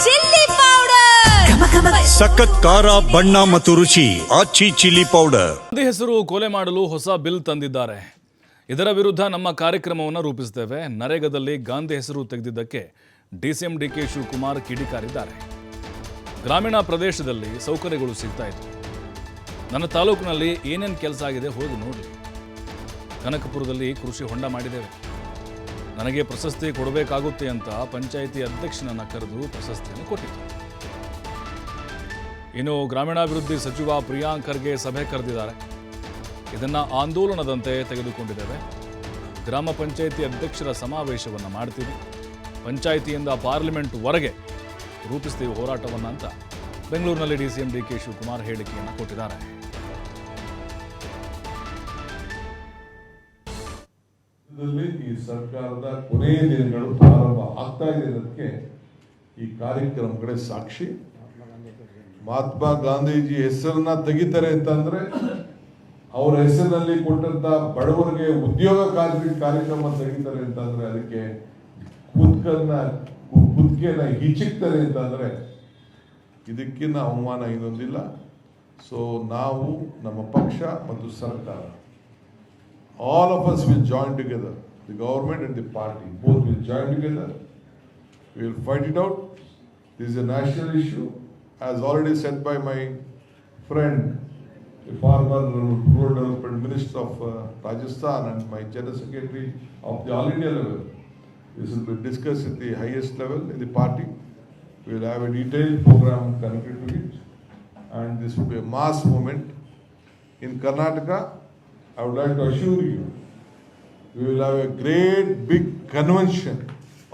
Chilli powder, ಸಖತ್ ಖಾರ ಬಣ್ಣ ಮತ್ತು ರುಚಿ ಆಚಿ ಚಿಲ್ಲಿ ಪೌಡರ್. ಗಾಂಧಿ ಹೆಸರು ಕೊಲೆ ಮಾಡಲು ಹೊಸ ಬಿಲ್ ತಂದಿದ್ದಾರೆ. ಇದರ ವಿರುದ್ಧ ನಮ್ಮ ಕಾರ್ಯಕ್ರಮವನ್ನು ರೂಪಿಸುತ್ತೇವೆ. ನರೇಗಾದಲ್ಲಿ ಗಾಂಧಿ ಹೆಸರು ತೆಗೆದಿದ್ದಕ್ಕೆ ಡಿಸಿಎಂ ಡಿಕೆ ಶಿವಕುಮಾರ್ ಕಿಡಿಕಾರಿದ್ದಾರೆ. ಗ್ರಾಮೀಣ ಪ್ರದೇಶದಲ್ಲಿ ಸೌಕರ್ಯಗಳು ಸಿಗ್ತಾ ಇತ್ತು. ನನ್ನ ತಾಲೂಕಿನಲ್ಲಿ ಏನೇನು ಕೆಲಸ ಆಗಿದೆ ಹೋಗಿ ನೋಡಿ. ಕನಕಪುರದಲ್ಲಿ ಕೃಷಿ ಹೊಂಡ ಮಾಡಿದ್ದೇವೆ. ನನಗೆ ಪ್ರಶಸ್ತಿ ಕೊಡಬೇಕಾಗುತ್ತೆ ಅಂತ ಪಂಚಾಯಿತಿ ಅಧ್ಯಕ್ಷನನ್ನು ಕರೆದು ಪ್ರಶಸ್ತಿಯನ್ನು ಕೊಟ್ಟಿತ್ತು. ಇನ್ನು ಗ್ರಾಮೀಣಾಭಿವೃದ್ಧಿ ಸಚಿವ ಪ್ರಿಯಾಂಕ್ ಖರ್ಗೆ ಸಭೆ ಕರೆದಿದ್ದಾರೆ. ಇದನ್ನು ಆಂದೋಲನದಂತೆ ತೆಗೆದುಕೊಂಡಿದ್ದೇವೆ. ಗ್ರಾಮ ಪಂಚಾಯಿತಿ ಅಧ್ಯಕ್ಷರ ಸಮಾವೇಶವನ್ನು ಮಾಡ್ತೀವಿ. ಪಂಚಾಯಿತಿಯಿಂದ ಪಾರ್ಲಿಮೆಂಟ್ವರೆಗೆ ರೂಪಿಸ್ತೀವಿ ಹೋರಾಟವನ್ನು ಅಂತ ಬೆಂಗಳೂರಿನಲ್ಲಿ ಡಿಸಿಎಂ ಡಿಕೆ ಶಿವಕುಮಾರ್ ಹೇಳಿಕೆಯನ್ನು ಕೊಟ್ಟಿದ್ದಾರೆ. ಈ ಸರ್ಕಾರದ ಕೊನೆಯ ದಿನಗಳು ಪ್ರಾರಂಭ ಆಗ್ತಾ ಇದೆ ಅನ್ನೋದಕ್ಕೆ ಈ ಕಾರ್ಯಕ್ರಮಗಳೇ ಸಾಕ್ಷಿ. ಮಹಾತ್ಮ ಗಾಂಧೀಜಿ ಹೆಸರನ್ನ ತೆಗಿತಾರೆ ಅಂತಂದ್ರೆ ಅವರ ಹೆಸರಿನಲ್ಲಿ ಕೊಟ್ಟಂತ ಬಡವರಿಗೆ ಉದ್ಯೋಗ ಕಾರ್ಯಕ್ರಮ ತೆಗಿತಾರೆ ಅಂತಂದ್ರೆ ಅದಕ್ಕೆ ಕುದ್ಕೆನ ಹಿಚಿಕ್ತಾರೆ ಅಂತಂದ್ರೆ ಇದಕ್ಕಿನ್ನ ಅವಮಾನ ಇನ್ನೊಂದಿಲ್ಲ. ಸೊ ನಾವು ನಮ್ಮ ಪಕ್ಷ ಮತ್ತು ಸರ್ಕಾರ all of us will join together, the government and the party, both will join together. We will fight it out. This is a national issue, as already said by my friend, the former Rural Development Minister of Rajasthan and my General Secretary of the All India level. This will be discussed at the highest level in the party. We will have a detailed program connected to it, and this will be a mass movement. In Karnataka, I would like to assure you, we will have a great big convention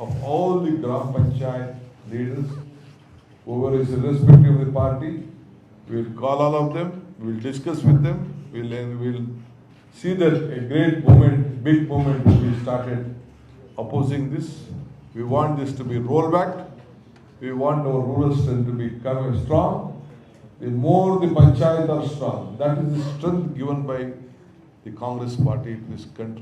of all the Gram Panchayat leaders, whoever is irrespective of the party. We will call all of them, we will discuss with them, we will see that a great movement, big movement will be started opposing this. We want this to be rollback. We want our rural strength to become strong. The more the Panchayat are strong, that is the strength given by the Congress party in this country.